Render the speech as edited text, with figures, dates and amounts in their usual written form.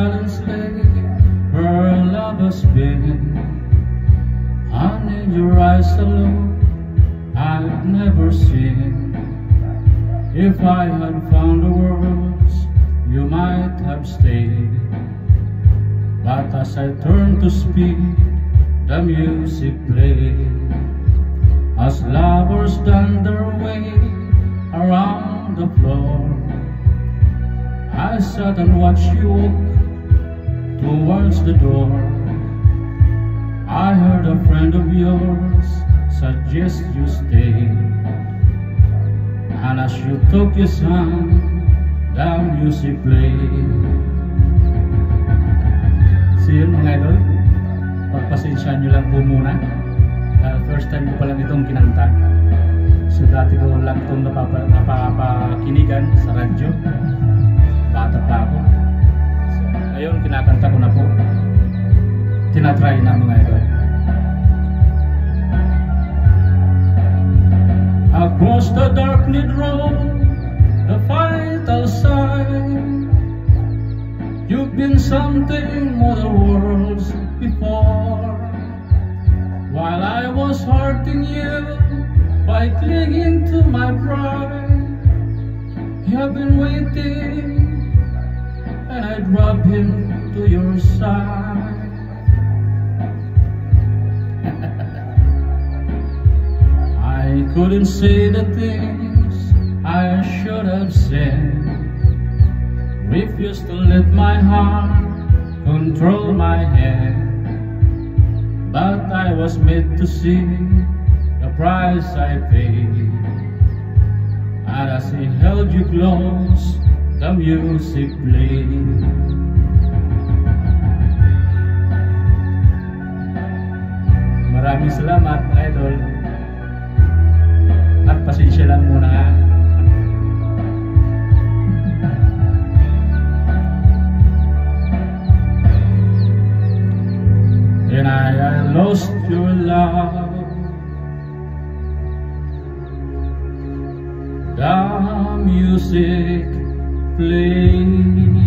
silently her love has been. And in your eyes alone I've never seen. If I had found the words, you might have stayed. But as I turned to speak, the music played. As lovers done their way around the floor, I sat and watched you walk towards the door. I heard a friend of yours suggest you stay. And as you took his hand, the music played. So yun mga idol, pagpasensyahan nyo lang po muna. First time ko pa lang itong kinanta. So dati ko lang itong napapakinigan sa radyo. Bata pa ako. So ngayon kinakanta ko na po. Tinatry na mga idol. Across the dark-lit road, the vital sign. You've been something other worlds before. While I was hurting you by clinging to my pride, you have been waiting, and I drove him to your side. I couldn't say the things I should have said. Refused to let my heart control my head. But I was made to see the price I paid. And as he held you close, the music played. Maraming salamat, idol. At pasensya lang muna. And I lost your love. The music played.